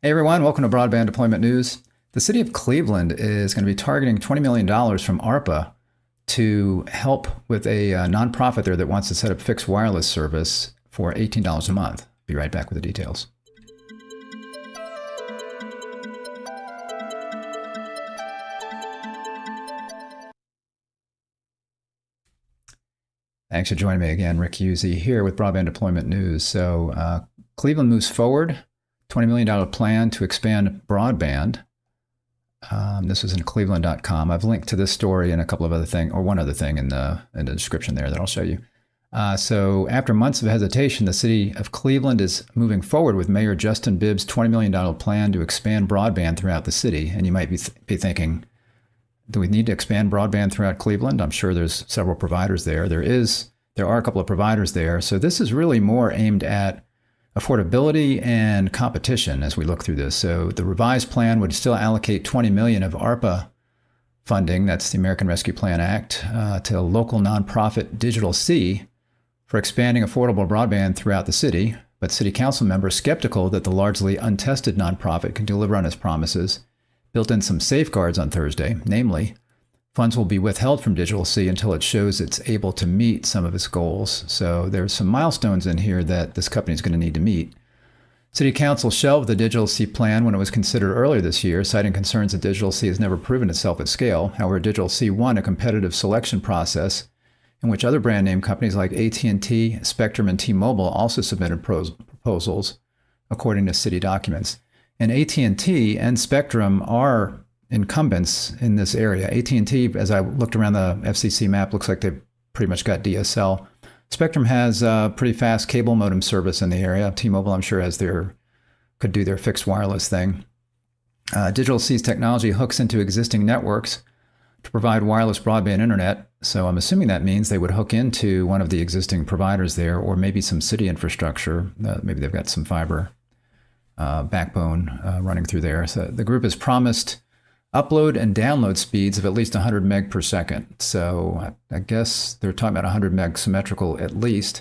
Hey everyone, welcome to Broadband Deployment News. The city of Cleveland is going to be targeting $20 million from ARPA to help with a nonprofit there that wants to set up fixed wireless service for $18 a month. Be right back with the details. Thanks for joining me again. Rick Husey here with Broadband Deployment News. So Cleveland moves forward. $20 million plan to expand broadband. This was in cleveland.com. I've linked to this story and a couple of other things, or one other thing in the description there that I'll show you. So after months of hesitation, the city of Cleveland is moving forward with Mayor Justin Bibb's $20 million plan to expand broadband throughout the city. And you might be thinking, do we need to expand broadband throughout Cleveland? I'm sure there's several providers there. There are a couple of providers there. So this is really more aimed at affordability and competition as we look through this. So the revised plan would still allocate $20 million of ARPA funding, that's the American Rescue Plan Act, to local nonprofit DigitalC for expanding affordable broadband throughout the city. But city council members skeptical that the largely untested nonprofit can deliver on its promises built in some safeguards on Thursday, namely, funds will be withheld from DigitalC until it shows it's able to meet some of its goals. So there's some milestones in here that this company is going to need to meet. City Council shelved the DigitalC plan when it was considered earlier this year, citing concerns that DigitalC has never proven itself at scale. However, DigitalC won a competitive selection process in which other brand name companies like AT&T, Spectrum, and T-Mobile also submitted proposals, according to city documents. And AT&T and Spectrum are incumbents in this area. AT&T, as I looked around the FCC map, looks like they've pretty much got DSL. Spectrum has pretty fast cable modem service in the area. T-Mobile, I'm sure, could do their fixed wireless thing. DigitalC's technology hooks into existing networks to provide wireless broadband internet. So I'm assuming that means they would hook into one of the existing providers there, or maybe some city infrastructure. Maybe they've got some fiber backbone running through there. So the group has promised upload and download speeds of at least 100 meg per second. So I guess they're talking about 100 meg symmetrical at least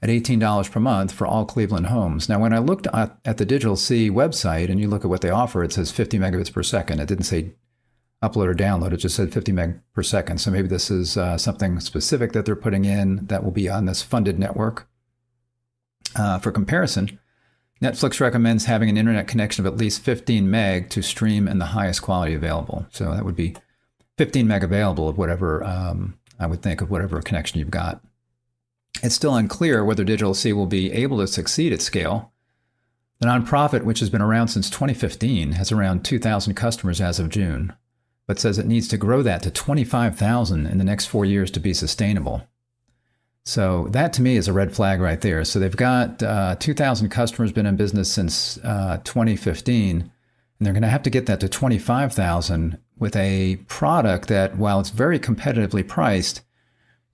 at $18 per month for all Cleveland homes. Now, when I looked at the DigitalC website and you look at what they offer, it says 50 megabits per second. It didn't say upload or download. It just said 50 meg per second. So maybe this is something specific that they're putting in that will be on this funded network. For comparison, Netflix recommends having an internet connection of at least 15 meg to stream in the highest quality available. So that would be 15 meg available of whatever, I would think, of whatever connection you've got. It's still unclear whether DigitalC will be able to succeed at scale. The nonprofit, which has been around since 2015, has around 2,000 customers as of June, but says it needs to grow that to 25,000 in the next 4 years to be sustainable. So that to me is a red flag right there. So they've got 2,000 customers, been in business since 2015, and they're going to have to get that to 25,000 with a product that, while it's very competitively priced,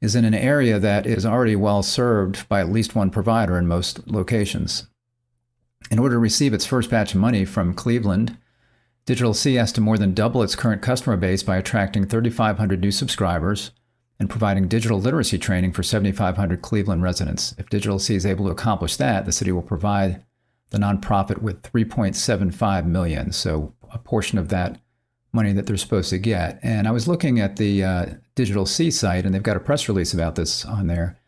is in an area that is already well served by at least one provider in most locations. In order to receive its first batch of money from Cleveland, DigitalC has to more than double its current customer base by attracting 3,500 new subscribers and providing digital literacy training for 7,500 Cleveland residents. If DigitalC is able to accomplish that, the city will provide the nonprofit with $3.75 million, so a portion of that money that they're supposed to get. And I was looking at the DigitalC site, and they've got a press release about this on there.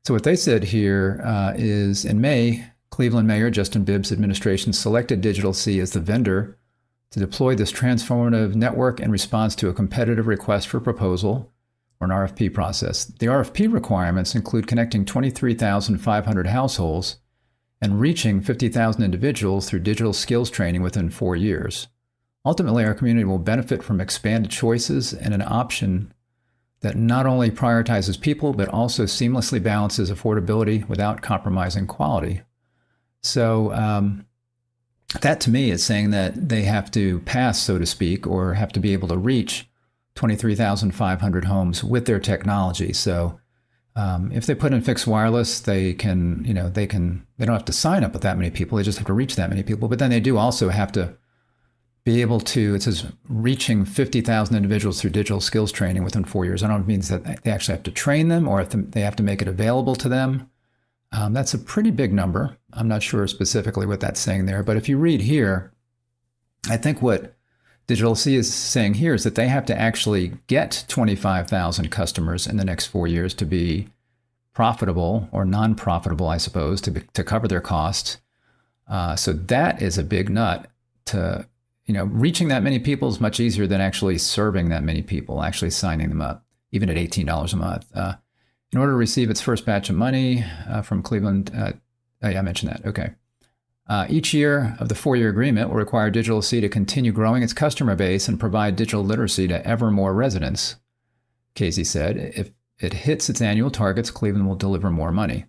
So what they said here is, in May, Cleveland Mayor Justin Bibb's administration selected DigitalC as the vendor to deploy this transformative network in response to a competitive request for proposal, or an RFP process. The RFP requirements include connecting 23,500 households and reaching 50,000 individuals through digital skills training within 4 years. Ultimately, our community will benefit from expanded choices and an option that not only prioritizes people, but also seamlessly balances affordability without compromising quality. So that to me is saying that they have to pass, so to speak, or have to be able to reach 23,500 homes with their technology. So if they put in fixed wireless, they don't have to sign up with that many people. They just have to reach that many people. But then they do also have to be able to, it says reaching 50,000 individuals through digital skills training within 4 years. I don't know if it means that they actually have to train them or if they have to make it available to them. That's a pretty big number. I'm not sure specifically what that's saying there. But if you read here, I think what DigitalC is saying here is that they have to actually get 25,000 customers in the next 4 years to be profitable or non-profitable, I suppose, to cover their costs. So that is a big nut. To reaching that many people is much easier than actually serving that many people, actually signing them up, even at $18 a month. In order to receive its first batch of money from Cleveland, I mentioned that. Okay. Each year of the 4-year agreement will require DigitalC to continue growing its customer base and provide digital literacy to ever more residents. Casey said, if it hits its annual targets, Cleveland will deliver more money.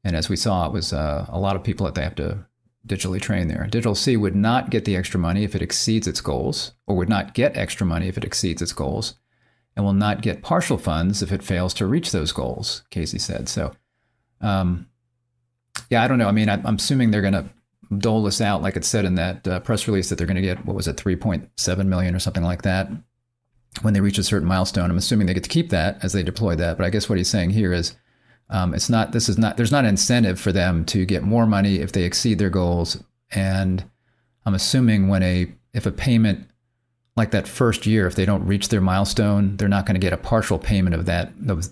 And as we saw, it was a lot of people that they have to digitally train there. DigitalC would not get the extra money if it exceeds its goals, or would not get extra money if it exceeds its goals, and will not get partial funds if it fails to reach those goals, Casey said. So, yeah, I don't know. I mean, I'm assuming they're going to dole this out, like it said in that press release, that they're going to get, what was it, 3.7 million or something like that when they reach a certain milestone. I'm assuming they get to keep that as they deploy that. But I guess what he's saying here is there's not an incentive for them to get more money if they exceed their goals. And I'm assuming if a payment like that first year, if they don't reach their milestone, they're not going to get a partial payment of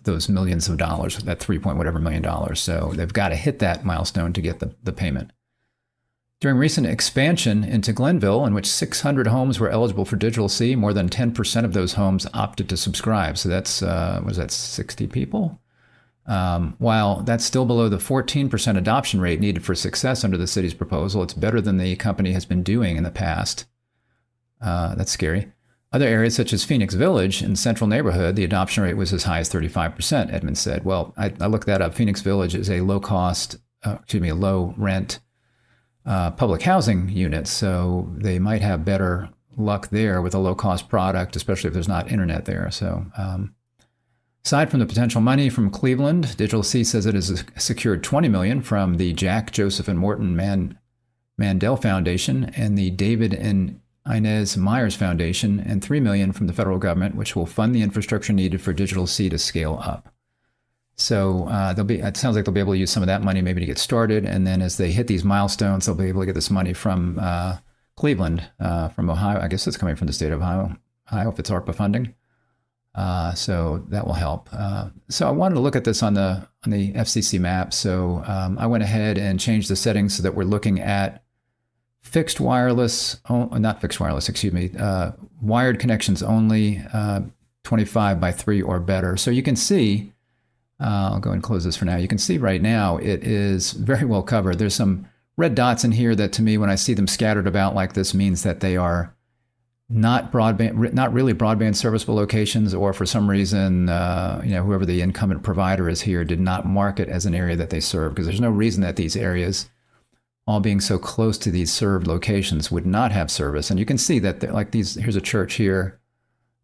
those millions of dollars, that 3 million dollars. So they've got to hit that milestone to get the payment. During recent expansion into Glenville, in which 600 homes were eligible for DigitalC, more than 10% of those homes opted to subscribe. So that's, was that 60 people? While that's still below the 14% adoption rate needed for success under the city's proposal, it's better than the company has been doing in the past. That's scary. Other areas such as Phoenix Village in the central neighborhood, the adoption rate was as high as 35%, Edmund said. Well, I looked that up. Phoenix Village is a low rent public housing unit. So they might have better luck there with a low cost product, especially if there's not internet there. So aside from the potential money from Cleveland, DigitalC says it has secured $20 million from the Jack, Joseph, and Morton Mandel Foundation and the David and Inez Myers Foundation, and $3 million from the federal government, which will fund the infrastructure needed for DigitalC to scale up. So it sounds like they'll be able to use some of that money maybe to get started, and then as they hit these milestones, they'll be able to get this money from Cleveland, from Ohio. I guess it's coming from the state of Ohio if it's ARPA funding. So that will help. So I wanted to look at this on the FCC map. So I went ahead and changed the settings so that we're looking at wired connections only, 25 by 3 or better. So you can see, I'll go and close this for now. You can see right now it is very well covered. There's some red dots in here that to me, when I see them scattered about like this, means that they are not really broadband serviceable locations, or for some reason, whoever the incumbent provider is here did not mark it as an area that they serve, because there's no reason that these areas, all being so close to these served locations, would not have service. And you can see that like these, here's a church here.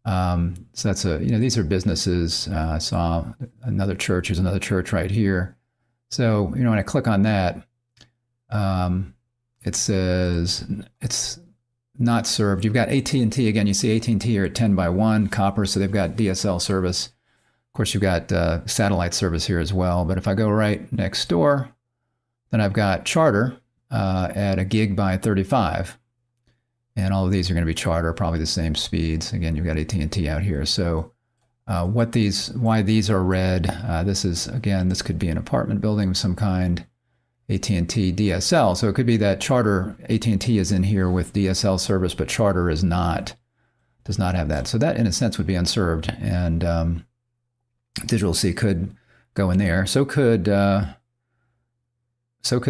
So that's these are businesses. I saw another church. Here's another church right here. So, when I click on that, it says it's not served. You've got AT&T again. You see AT&T here at 10 by 1 copper. So they've got DSL service. Of course, you've got satellite service here as well. But if I go right next door, then I've got Charter at 1 gig by 35. And all of these are going to be Charter, probably the same speeds. Again, you've got AT&T out here. So why these are red, this could be an apartment building of some kind, AT&T DSL. So it could be that Charter, AT&T is in here with DSL service, but Charter does not have that. So that, in a sense, would be unserved. And DigitalC could go in there. So could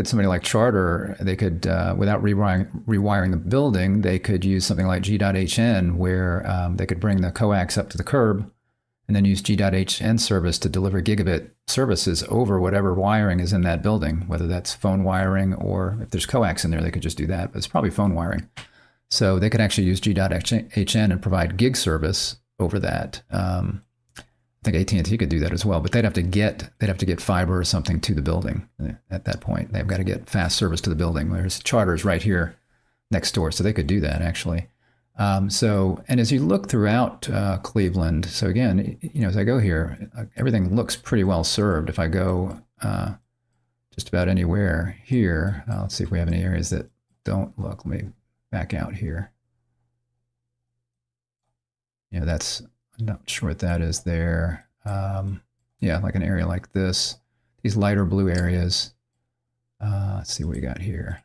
somebody like Charter. They could, without rewiring the building, they could use something like G.hn, where they could bring the coax up to the curb and then use G.hn service to deliver gigabit services over whatever wiring is in that building, whether that's phone wiring, or if there's coax in there, they could just do that. But it's probably phone wiring. So they could actually use G.hn and provide gig service over that. I think AT&T could do that as well, but they'd have to get fiber or something to the building. At that point, they've got to get fast service to the building. Whereas Charter's right here next door, so they could do that actually. And as you look throughout Cleveland, so again, as I go here, everything looks pretty well served. If I go just about anywhere here, let's see if we have any areas that don't look. Let me back out here. that's, I'm not sure what that is there. Yeah, like an area like this. These lighter blue areas. Let's see what we got here.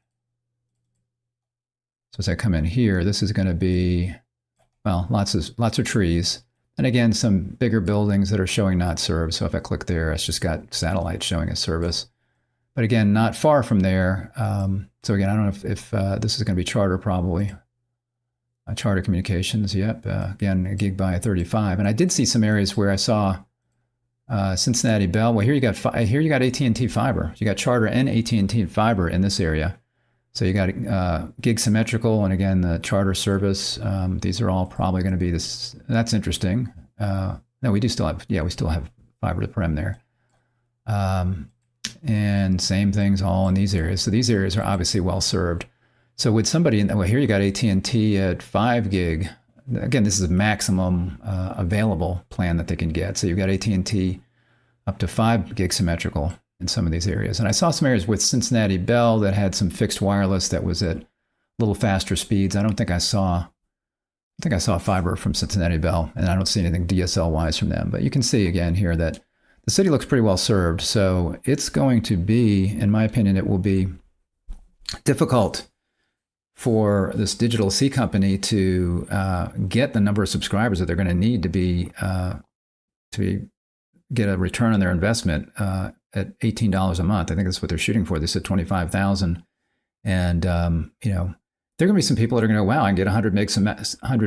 So as I come in here, this is going to be, well, lots of trees. And again, some bigger buildings that are showing not served. So if I click there, it's just got satellite showing a service. But again, not far from there. So again, I don't know if this is going to be Charter probably. Charter Communications, yep. Again, a gig by 35. And I did see some areas where I saw Cincinnati Bell. Well, here you got AT&T fiber. You got Charter and AT&T fiber in this area. So you got gig symmetrical, and again, the Charter service. These are all probably going to be this. That's interesting. No, we do still have, yeah, we still have fiber to the prem there. And same things all in these areas. So these areas are obviously well served. So with somebody, well, here you got AT&T at 5 gig. Again, this is a maximum available plan that they can get. So you've got AT&T up to 5 gig symmetrical in some of these areas. And I saw some areas with Cincinnati Bell that had some fixed wireless that was at a little faster speeds. I think I saw fiber from Cincinnati Bell, and I don't see anything DSL-wise from them. But you can see again here that the city looks pretty well served. So it's going to be, in my opinion, it will be difficult for this DigitalC company to get the number of subscribers that they're going to need to get a return on their investment at $18 a month. I think that's what they're shooting for. They said 25,000, and there are going to be some people that are going to go, wow, I can get 100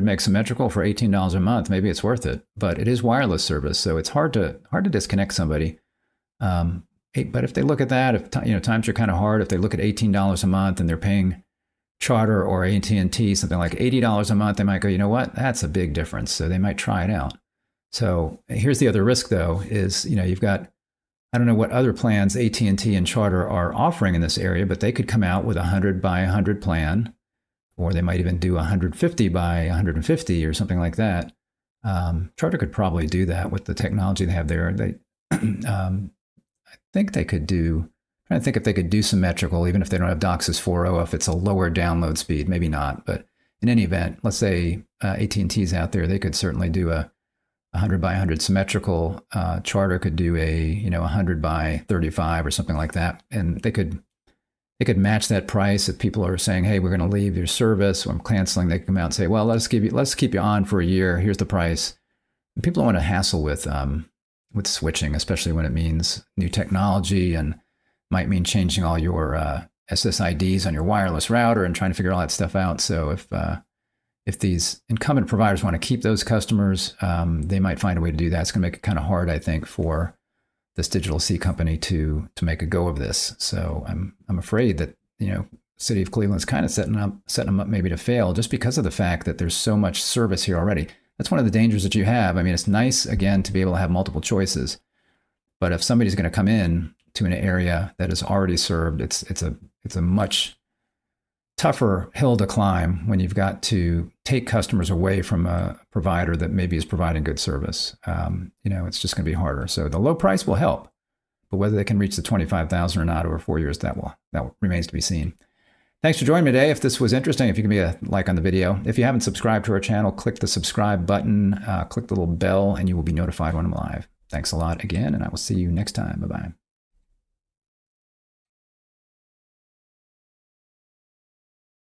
meg symmetrical for $18 a month. Maybe it's worth it. But it is wireless service, so it's hard to disconnect somebody. But if they look at that, if times are kind of hard, if they look at $18 a month and they're paying Charter or AT&T something like $80 a month, they might go, you know what, that's a big difference. So they might try it out. So here's the other risk, though, is you've got, I don't know what other plans AT&T and Charter are offering in this area, but they could come out with a 100 by 100 plan, or they might even do 150 by 150 or something like that. Charter could probably do that with the technology they have there. I think they could do. I'm trying to think if they could do symmetrical, even if they don't have DOCSIS 4.0, if it's a lower download speed, maybe not. But in any event, let's say AT&T's out there, they could certainly do a 100 by 100 symmetrical. Charter could do a 100 by 35 or something like that, and they could match that price. If people are saying, hey, we're going to leave your service, or I'm canceling, they come out and say, well, let's keep you on for a year. Here's the price. And people don't want to hassle with switching, especially when it means new technology and might mean changing all your SSIDs on your wireless router and trying to figure all that stuff out. So if these incumbent providers want to keep those customers, they might find a way to do that. It's going to make it kind of hard, I think, for this DigitalC company to make a go of this. So I'm afraid that City of Cleveland's kind of setting them up maybe to fail, just because of the fact that there's so much service here already. That's one of the dangers that you have. I mean, it's nice again to be able to have multiple choices, but if somebody's going to come in to an area that is already served, it's a much tougher hill to climb when you've got to take customers away from a provider that maybe is providing good service. It's just going to be harder. So the low price will help, but whether they can reach the 25,000 or not over 4 years, that remains to be seen. Thanks for joining me today. If this was interesting, if you give me a like on the video. If you haven't subscribed to our channel, click the subscribe button, click the little bell, and you will be notified when I'm live. Thanks a lot again, and I will see you next time. Bye-bye.